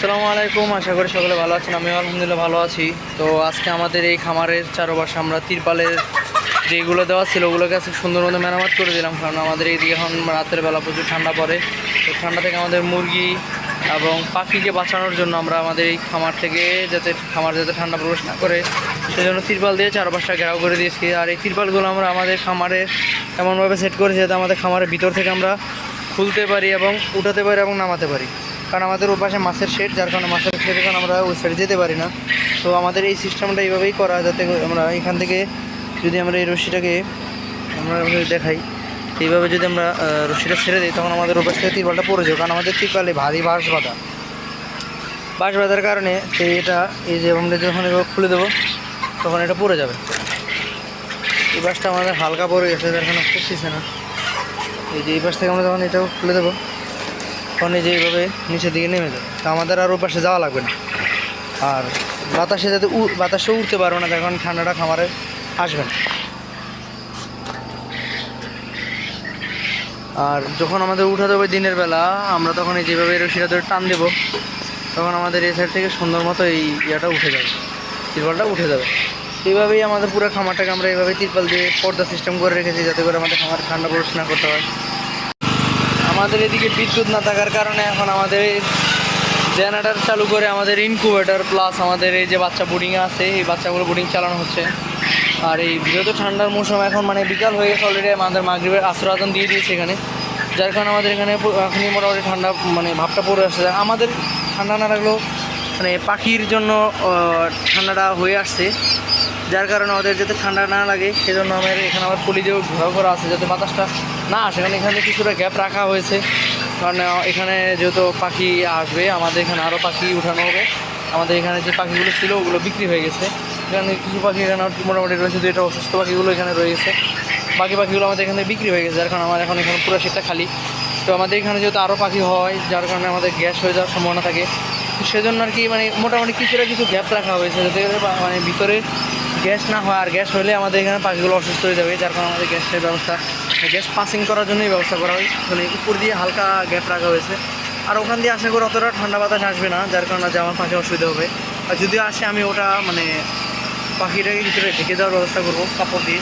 আসসালামু আলাইকুম, আশা করি সকলে ভালো আছেন। আমিও আলহামদুলিল্লাহ ভালো আছি। তো আজকে আমাদের এই খামারের চারপাশে আমরা তিরপালের যেগুলো দেওয়া ছিল ওগুলোকে আজকে সুন্দর মতো মেরামত করে দিলাম, কারণ আমাদের এইদিকে এখন রাতের বেলা প্রচুর ঠান্ডা পড়ে। তো ঠান্ডা থেকে আমাদের মুরগি এবং পাখিকে বাঁচানোর জন্য আমরা আমাদের এই খামার থেকে যাতে ঠান্ডা প্রবেশ না করে সেজন্য তিরপাল দিয়ে চারপাশটা ঘেরাও করে দিয়েছি। আর এই তিরপালগুলো আমরা আমাদের খামারে এমনভাবে সেট করেছি যাতে আমাদের খামারের ভিতর থেকে আমরা খুলতে পারি এবং উঠাতে পারি এবং নামাতে পারি, কারণ আমাদের ওর পাশে মাছের শেড, যার কারণে মাছের শেডের কারণে আমরা ওই সাইডে যেতে পারি না। তো আমাদের এই সিস্টেমটা এইভাবেই করা, যাতে আমরা এখান থেকে যদি আমরা এই রশিটাকে আমরা দেখাই, এইভাবে যদি আমরা রশিটা ছেড়ে দিই তখন আমাদের ওর পাশ থেকে তিরপালটা পড়ে যাবে, কারণ আমাদের তিরপালে ভারী বাঁশ বাঁধার কারণে এটা এই যে আমরা যখন এভাবে খুলে দেবো তখন এটা পড়ে যাবে। এই বাঁশটা আমাদের হালকা পড়ে গেছে, যার কারণে পড়তেছে না। এই যে এই পাশ থেকে আমরা যখন এটাও খুলে দেবো তখন এই যে এইভাবে নিচের দিকে নেমে যাবে, তো আমাদের আর ওর পাশে যাওয়া লাগবে না। আর বাতাসে উঠতে পারবে না, তখন ঠান্ডাটা খামারে আসবে না। আর যখন আমাদের উঠাতে হবে দিনের বেলা, আমরা তখন এই যেভাবে রশিটা ধরে টান দেবো তখন আমাদের এই সাইড থেকে সুন্দর মতো এই ইয়েটা উঠে যাবে, তিরপালটা উঠে যাবে। এইভাবেই আমাদের পুরো খামারটাকে আমরা এইভাবেই তিরপাল দিয়ে পর্দা সিস্টেম করে রেখেছি, যাতে করে আমাদের খামারে ঠান্ডা প্রবেশ না করতে হয়। আমাদের এদিকে বিদ্যুৎ না থাকার কারণে এখন আমাদের জেনারেটর চালু করে আমাদের ইনকিউবেটর প্লাস আমাদের এই যে বাচ্চা বোর্ডিং আছে এই বাচ্চাগুলো বোর্ডিং চালানো হচ্ছে। আর এই যেহেতু ঠান্ডার মৌসুম এখন বিকাল হয়ে গেছে অলরেডি, আমাদের মাগরিবের আসর আজান দিয়ে দিয়েছে এখানে, যার কারণে আমাদের এখানে এখনই মোটামুটি ঠান্ডা ভাবটা পড়ে আসছে। আমাদের ঠান্ডা না লাগলেও পাখির জন্য ঠান্ডাটা হয়ে আসছে, যার কারণে ওদের যাতে ঠান্ডা না লাগে সেজন্য আমার এখানে আবার পলি দিয়েও ঘোরা করা আছে যাতে বাতাসটা না আসে। কারণ এখানে কিছুটা গ্যাপ রাখা হয়েছে, কারণ এখানে যেহেতু পাখি আসবে, আমাদের এখানে আরও পাখি উঠানো হবে। আমাদের এখানে যে পাখিগুলো ছিল ওগুলো বিক্রি হয়ে গেছে, এখানে কিছু পাখি এখানে মোটামুটি রয়েছে, দুইটা অসুস্থ পাখিগুলো এখানে রয়েছে। বাকি পাখিগুলো আমাদের এখানে বিক্রি হয়ে গেছে, যার কারণে আমার এখন এখানে পুরো সেটটা খালি। তো আমাদের এখানে যেহেতু আরও পাখি হয়, যার কারণে আমাদের গ্যাস হয়ে যাওয়ার সম্ভাবনা থাকে। তো সেজন্য আর কি মোটামুটি কিছু গ্যাপ রাখা হয়েছে, যাতে ভিতরে গ্যাস না হয়। আর গ্যাস হলে আমাদের এখানে পাখিগুলো অসুস্থ হয়ে যাবে, যার কারণে আমাদের গ্যাসের ব্যবস্থা, গ্যাস পাসিং করার জন্যই ব্যবস্থা করা হয়। উপর দিয়ে হালকা গ্যাপ রাখা হয়েছে, আর ওখান দিয়ে আশা করি অতটা ঠান্ডা বাতাস আসবে না, যার কারণে যে আমার পাখি অসুবিধা হবে। আর যদি আসে আমি ওটা পাখিটাকে ভিতরে ঢেকে দেওয়ার ব্যবস্থা করবো কাপড় দিয়ে।